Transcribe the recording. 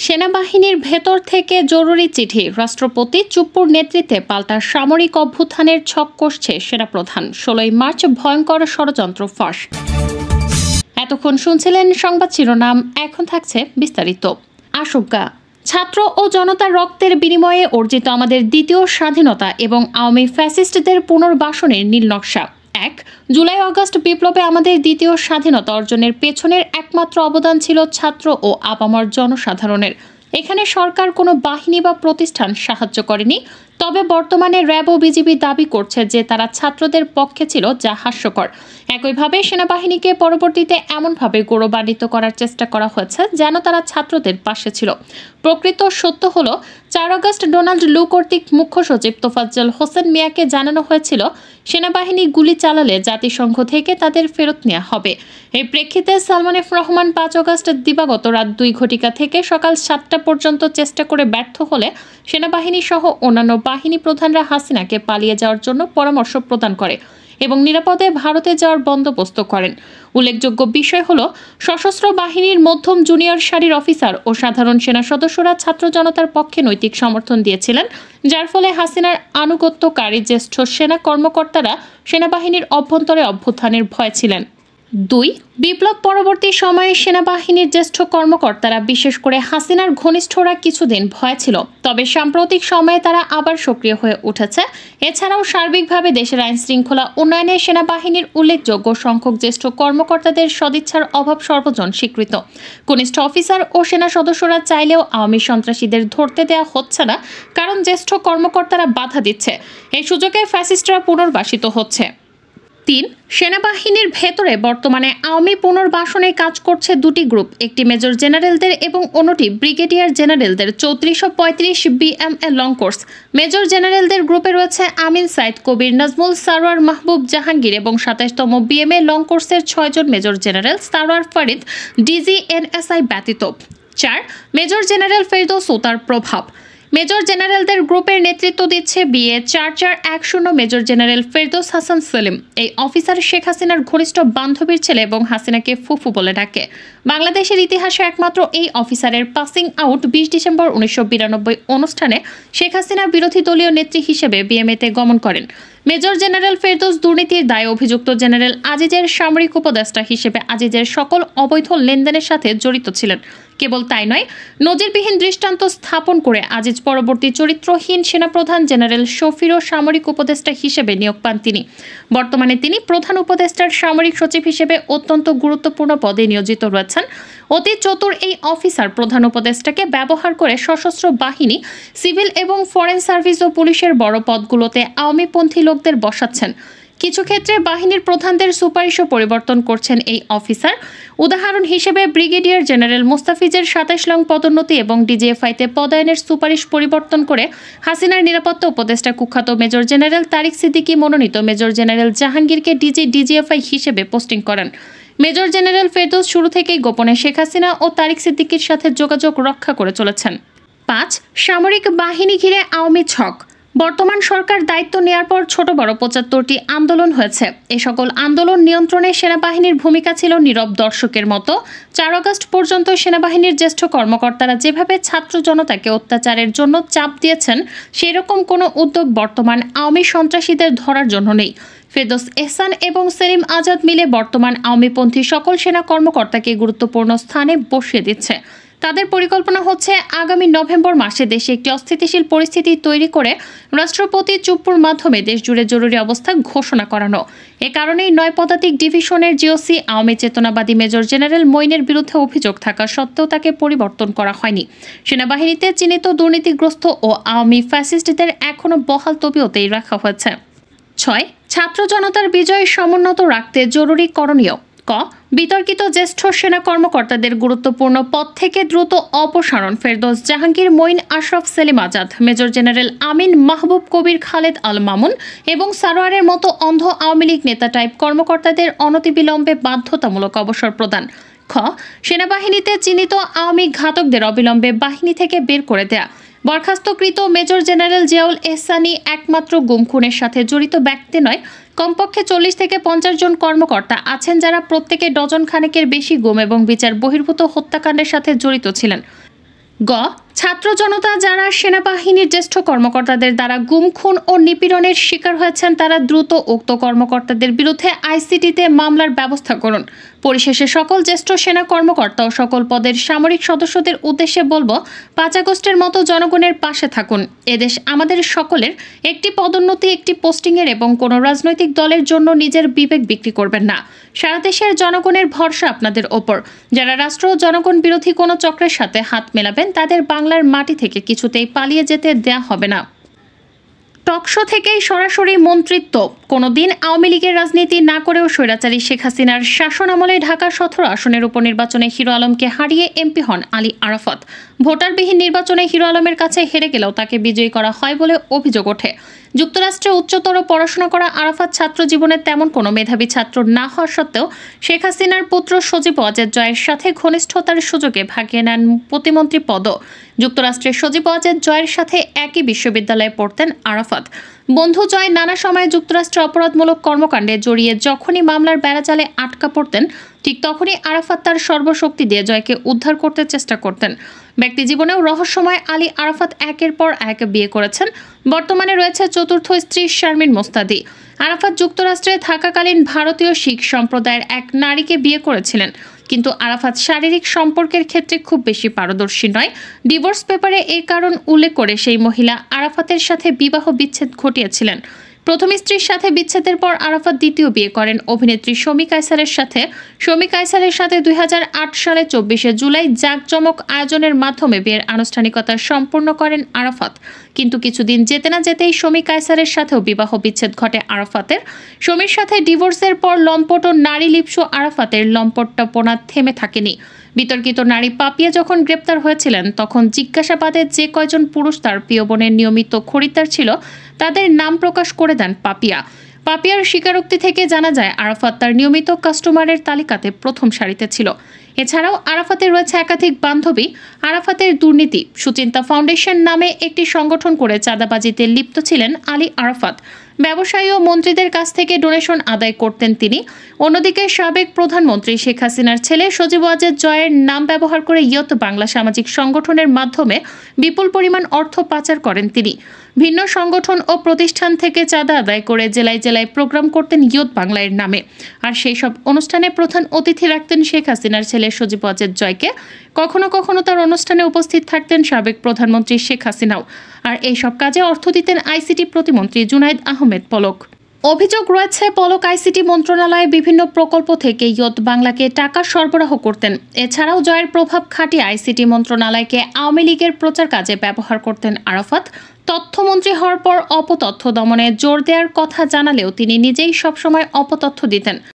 সেনাবাহিনীর ভেতর থেকে জরুরি চিঠি, রাষ্ট্রপতি চুপ্পুর নেতৃত্বে পাল্টা সামরিক অভ্যুত্থানের ছক কষছে সেনাপ্রধান। 16 মার্চ ভয়ঙ্কর ষড়যন্ত্র ফাঁস। এতক্ষণ শুনছিলেন সংবাদ শিরোনাম, এখন থাকছে বিস্তারিত। আশঙ্কা, ছাত্র ও জনতার রক্তের বিনিময়ে অর্জিত আমাদের দ্বিতীয় স্বাধীনতা এবং আওয়ামী ফ্যাসিস্টদের পুনর্বাসনের নীলনকশা। 1 জুলাই আগস্ট বিপ্লবে আমাদের দ্বিতীয় স্বাধীনতা অর্জনের পেছনের একমাত্র অবদান ছিল ছাত্র ও আপামর জনসাধারণের। এখানে সরকার কোনো বাহিনী বা প্রতিষ্ঠান সাহায্য করেনি। তবে বর্তমানে র্যাব ও বিজিবি দাবি করছে যে তারা ছাত্রদের পক্ষে ছিল, যা হাস্যকর। একইভাবে সেনাবাহিনীকে পরবর্তীতে এমনভাবে গৌরবান্বিত করার চেষ্টা করা হয়েছে যেন তারা ছাত্রদের পাশে ছিল। প্রকৃত সত্য হলো, 4 আগস্ট ডোনাল্ড লু কর্তৃক মুখ্য সচিব তোফাজ্জল হোসেন মিয়াকে জানানো হয়েছিল সেনাবাহিনী গুলি চালালে জাতিসংঘ থেকে তাদের ফেরত নেওয়া হবে। এই প্রেক্ষিতে সালমান এফ রহমান 5 আগস্ট দিবাগত রাত 2 ঘটিকা থেকে সকাল 7টা পর্যন্ত চেষ্টা করে ব্যর্থ হলে সেনাবাহিনী সহ অন্যান্য বাহিনী প্রধানরা হাসিনাকে পালিয়ে যাওয়ার জন্য পরামর্শ প্রদান করে এবং নিরাপদে ভারতে যাওয়ার বন্দোবস্ত করেন। উল্লেখযোগ্য বিষয় হলো, সশস্ত্র বাহিনীর মধ্যম জুনিয়র সারির অফিসার ও সাধারণ সেনা সদস্যরা ছাত্র জনতার পক্ষে নৈতিক সমর্থন দিয়েছিলেন, যার ফলে হাসিনার আনুগত্যকারী জ্যেষ্ঠ সেনা কর্মকর্তারা সেনাবাহিনীর অভ্যন্তরে অভ্যুত্থানের ভয় ছিলেন। 2 বিপ্লব পরবর্তী সময়ে সেনাবাহিনীর জ্যেষ্ঠ কর্মকর্তারা, বিশেষ করে হাসিনার ঘনিষ্ঠরা কিছুদিন ভয় ছিল, তবে সাম্প্রতিক সময়ে তারা আবার সক্রিয় হয়ে উঠেছে। এছাড়াও সার্বিকভাবে দেশের আইন শৃঙ্খলা উন্নয়নে সেনাবাহিনীর উল্লেখযোগ্য সংখ্যক জ্যেষ্ঠ কর্মকর্তাদের সদিচ্ছার অভাব সর্বজন স্বীকৃত। কনিষ্ঠ অফিসার ও সেনা সদস্যরা চাইলেও আওয়ামী সন্ত্রাসীদের ধরতে দেওয়া হচ্ছে না, কারণ জ্যেষ্ঠ কর্মকর্তারা বাধা দিচ্ছে। এই সুযোগে ফ্যাসিস্টরা পুনর্বাসিত হচ্ছে। 3 সেনাবাহিনীর ভেতরে বর্তমানে আওয়ামী পুনর্বাসনে কাজ করছে 2টি গ্রুপ, একটি মেজর জেনারেলদের এবং অন্যটি ব্রিগেডিয়ার জেনারেলদের 3435 BMA লং কোর্স। মেজর জেনারেলদের গ্রুপে রয়েছে আমিন সাইদ, কবির নাজমুল, সারোয়ার মাহবুব জাহাঙ্গীর এবং 27তম BMA লং কোর্সের 6 জন major general, Sarwar Farid, DG NSI ব্যতীত। 4 মেজর জেনারেল ফেরদৌস ও তার প্রভাব। মেজর জেনারেলদের গ্রুপের নেতৃত্ব দিচ্ছে BA 4410 major general Ferdous Hasan Selim. এই অফিসার শেখ হাসিনার ঘনিষ্ঠ বান্ধবীর ছেলে এবং হাসিনাকে ফুফু বলে ডাকে। বাংলাদেশের ইতিহাসে একমাত্র এই অফিসারের পাসিং আউট 20 ডিসেম্বর 1992 অনুষ্ঠানে শেখ হাসিনা বিরোধী দলীয় নেত্রী হিসেবে BMA-তে গমন করেন। মেজর জেনারেল ফেরদৌস দুর্নীতির দায়ে অভিযুক্ত জেনারেল আজিজের সামরিক উপদেষ্টা হিসেবে আজিজের সকল অবৈধ লেনদেনের সাথে জড়িত ছিলেন। কেবল তাই নয়, নজিরবিহীন দৃষ্টান্ত স্থাপন করে আজিজ পরবর্তী চরিত্রহীন সেনাপ্রধান জেনারেল শফিরও সামরিক উপদেষ্টা হিসেবে নিয়োগ পান তিনি। বর্তমানে তিনি প্রধান উপদেষ্টার সামরিক সচিব হিসেবে অত্যন্ত গুরুত্বপূর্ণ পদে নিয়োজিত রয়েছেন। অতি চতুর এই অফিসার প্রধান উপদেষ্টাকে ব্যবহার করে সশস্ত্র বাহিনী, সিভিল এবং ফরেন সার্ভিস ও পুলিশের বড় পদগুলোতে আওয়ামীপন্থী লোকদের বসাচ্ছেন। কিছু ক্ষেত্রে বাহিনীর প্রধানদের সুপারিশও পরিবর্তন করছেন এই অফিসার। উদাহরণ হিসেবে ব্রিগেডিয়ার জেনারেল মোস্তাফিজের 27 লং পদোন্নতি এবং DGFI-তে পদায়নের সুপারিশ পরিবর্তন করে হাসিনার নিরাপত্তা উপদেষ্টা কুখ্যাত মেজর জেনারেল তারিক সিদ্দিকী মনোনীত মেজর জেনারেল জাহাঙ্গীরকে DGFI হিসেবে পোস্টিং করেন। মেজর জেনারেল ফেরদৌস শুরু থেকেই গোপনে শেখ হাসিনা ও তারিক সিদ্দিকীর সাথে যোগাযোগ রক্ষা করে চলেছেন। 5 সামরিক বাহিনী ঘিরে আওয়ামী ছক। বর্তমান সরকার দায়িত্ব নেয়ার পর ছোট বড় 75টি আন্দোলন হয়েছে। এ সকল আন্দোলন নিয়ন্ত্রণে সেনাবাহিনীর ভূমিকা ছিল নীরব দর্শকের মতো। 4 আগস্ট পর্যন্ত সেনাবাহিনীর জ্যেষ্ঠ কর্মকর্তারা যেভাবে ছাত্র জনতাকে অত্যাচারের জন্য চাপ দিয়েছেন, সেরকম কোনো উদ্যোগ বর্তমান আওয়ামী সন্ত্রাসীদের ধরার জন্য নেই। ফেরদৌস এহসান এবং সেলিম আজাদ মিলে বর্তমান আওয়ামীপন্থী সকল সেনা কর্মকর্তাকে গুরুত্বপূর্ণ স্থানে বসিয়ে দিচ্ছে। তাদের পরিকল্পনা হচ্ছে আগামী নভেম্বর মাসে দেশে একটি অস্থিতিশীল পরিস্থিতি তৈরি করে রাষ্ট্রপতি চুপ্পুর মাধ্যমে দেশজুড়ে জরুরি অবস্থা ঘোষণা করানো। এ কারণেই 9 পদাতিক ডিভিশনের GOC আওয়ামী চেতনাবাদী মেজর জেনারেল মঈনের বিরুদ্ধে অভিযোগ থাকা সত্ত্বেও তাকে পরিবর্তন করা হয়নি। সেনাবাহিনীতে চিহ্নিত দুর্নীতিগ্রস্ত ও আওয়ামী ফ্যাসিস্টদের এখনও বহাল তবিয়তেই রাখা হয়েছে। 6 ছাত্র জনতার বিজয় সমুন্নত রাখতে জরুরি করণীয়। ক বিতর্কিত জ্যেষ্ঠ সেনা কর্মকর্তাদের গুরুত্বপূর্ণ পদ থেকে দ্রুত অপসারণ। ফেরদৌস, জাহাঙ্গীর, মঈন, আশরাফ, সেলিম আজাদ, মেজর জেনারেল আমিন, মাহবুব, কবির, খালেদ আল মামুন এবং সারোয়ারের মতো অন্ধ আওয়ামী লীগ নেতা টাইপ কর্মকর্তাদের অনতিবিলম্বে বাধ্যতামূলক অবসর প্রদান। খ সেনাবাহিনীতে চিহ্নিত আওয়ামী ঘাতকদের অবিলম্বে বাহিনী থেকে বের করে দেয়া। বরখাস্তকৃত মেজর জেনারেল জিয়াউল এহসানী একমাত্র গুম খুনের সাথে জড়িত ব্যক্তি নয়, কমপক্ষে 40 থেকে 50 জন কর্মকর্তা আছেন যারা প্রত্যেকে ডজন খানেকের বেশি গুম এবং বিচার বহির্ভূত হত্যাকাণ্ডের সাথে জড়িত ছিলেন। গ ছাত্র জনতা যারা সেনাবাহিনীর জ্যেষ্ঠ কর্মকর্তাদের দ্বারা গুম, খুন ও নিপীড়নের শিকার হয়েছেন তারা দ্রুত উক্ত কর্মকর্তাদের বিরুদ্ধে আইসিটিতে মামলার ব্যবস্থা করুন। পরিশেষে সকল জ্যেষ্ঠ সেনা কর্মকর্তা ও সকল পদের সামরিক সদস্যদের উদ্দেশ্যে বলবো, 5 আগস্টের মতো জনগণের পাশে থাকুন। এদেশ আমাদের সকলের। একটি পদোন্নতি, একটি পোস্টিংয়ের এবং কোনো রাজনৈতিক দলের জন্য নিজের বিবেক বিক্রি করবেন না। সারা দেশের জনগণের ভরসা আপনাদের ওপর। যারা রাষ্ট্র ও জনগণ বিরোধী কোনো চক্রের সাথে হাত মেলাবেন তাদের বাংলার মাটি থেকে কিছুতেই পালিয়ে যেতে দেয়া হবে না। টকশো থেকেই সরাসরি মন্ত্রিত্ব। কোনোদিন আওয়ামী লীগের রাজনীতি না করেও স্বৈরাচারী শেখ হাসিনার শাসন আমলে ঢাকা 17 আসনের উপনির্বাচনে হিরো আলমকে হারিয়ে এমপি হন আলী আরাফাত। ভোটারবিহীন নির্বাচনে হিরো আলমের কাছে হেরে গেলেও তাকে বিজয়ী করা হয় বলে অভিযোগ ওঠে। যুক্তরাষ্ট্রে উচ্চতর পড়াশোনা করা আরাফাত ছাত্র জীবনে তেমন কোনো মেধাবী ছাত্র না হওয়া সত্ত্বেও শেখ হাসিনার পুত্র সজীব ওয়াজেদ জয়ের সাথে ঘনিষ্ঠতার সুযোগে ভাগিয়ে নেন প্রতিমন্ত্রী পদও। যুক্তরাষ্ট্রের সজীব ওয়াজেদ জয়ের সাথে একই বিশ্ববিদ্যালয়ে পড়তেন আরাফাত। বন্ধু জয় নানা সময়ে যুক্তরাষ্ট্রে অপরাধমূলক কর্মকাণ্ডে জড়িয়ে যখনই মামলার বেড়াজালে আটকা পড়তেন, ঠিক তখনই আরাফাত তার সর্বশক্তি দিয়ে জয়কে উদ্ধার করতে চেষ্টা করতেন। ব্যক্তি জীবনেও রহস্যময় আলী আরাফাত একের পর এক বিয়ে করেছেন। বর্তমানে রয়েছে চতুর্থ স্ত্রী শারমিন মোস্তাদি। আরাফাত যুক্তরাষ্ট্রে থাকাকালীন ভারতীয় শিখ সম্প্রদায়ের এক নারীকে বিয়ে করেছিলেন, কিন্তু আরাফাত শারীরিক সম্পর্কের ক্ষেত্রে খুব বেশি পারদর্শী নয়। ডিভোর্স পেপারে এই কারণ উল্লেখ করে সেই মহিলা আরাফাতের সাথে বিবাহ বিচ্ছেদ ঘটিয়েছিলেন। প্রথম স্ত্রীর সাথে বিচ্ছেদের পর আরাফাত দ্বিতীয় বিয়ে করেন অভিনেত্রী শমী কায়সারের সাথে। শমী কায়সারের সাথে 2008 সালে 24শে জুলাই জাঁকজমক আয়োজনের মাধ্যমে বিয়ের আনুষ্ঠানিকতা সম্পন্ন করেন আরাফাত। কিন্তু কিছুদিন যেতে না যেতেই শমী কায়সারের সাথেও বিবাহ বিচ্ছেদ ঘটে আরাফাতের। শমীর সাথে ডিভোর্সের পর লম্পট ও নারী লিপ্সু আরাফাতের লম্পটপনা থেমে থাকেনি। বিতর্কিত নারী পাপিয়া যখন গ্রেপ্তার হয়েছিলেন তখন জিজ্ঞাসাবাদে যে কয়জন পুরুষ তার প্রিয় বোনের নিয়মিত খরিদ্দার ছিল তাদের নাম প্রকাশ করে দেন পাপিয়া। পাপিয়ার স্বীকারোক্তি থেকে জানা যায় আরাফাত তার নিয়মিত কাস্টমারের তালিকাতে প্রথম সারিতে ছিল। এছাড়াও আরাফাতের রয়েছে একাধিক বান্ধবী। আরাফাতের দুর্নীতি সুচিন্তা ফাউন্ডেশন নামে একটি সংগঠন করে চাঁদাবাজিতে লিপ্ত ছিলেন আলী আরাফাত। ব্যবসায়ী ও মন্ত্রীদের কাছ থেকে ডোনেশন আদায় করতেন তিনি। অন্যদিকে সাবেক প্রধানমন্ত্রী শেখ হাসিনার ছেলে সজীব ওয়াজেদ জয়ের নাম ব্যবহার করে ইয়ত বাংলা সামাজিক সংগঠনের মাধ্যমে বিপুল পরিমাণ অর্থ পাচার করেন তিনি। ভিন্ন সংগঠন ও প্রতিষ্ঠান থেকে চাঁদা আদায় করে জেলায় জেলায় প্রোগ্রাম করতেন ইয়ত বাংলার নামে। আর সেই সব অনুষ্ঠানে প্রধান অতিথি রাখতেন শেখ হাসিনার ছেলে সজীব ওয়াজেদ জয়কে। কখনো কখনো তার অনুষ্ঠানে উপস্থিত থাকতেন সাবেক প্রধানমন্ত্রী শেখ হাসিনাও। আর এইসব কাজে অর্থ দিতেন আইসিটি প্রতিমন্ত্রী জুনাইদ আহমেদ পলক। অভিযোগ রয়েছে পলক আইসিটি মন্ত্রণালয়ে বিভিন্ন প্রকল্প থেকে ইয়ত বাংলাকে টাকা সরবরাহ করতেন। এছাড়াও জয়ের প্রভাব খাটিয়ে আইসিটি মন্ত্রণালয়কে আওয়ামী লীগের প্রচার কাজে ব্যবহার করতেন আরাফাত। তথ্যমন্ত্রী হওয়ার পর অপতথ্য দমনে জোর দেওয়ার কথা জানালেও তিনি নিজেই সবসময় অপতথ্য দিতেন।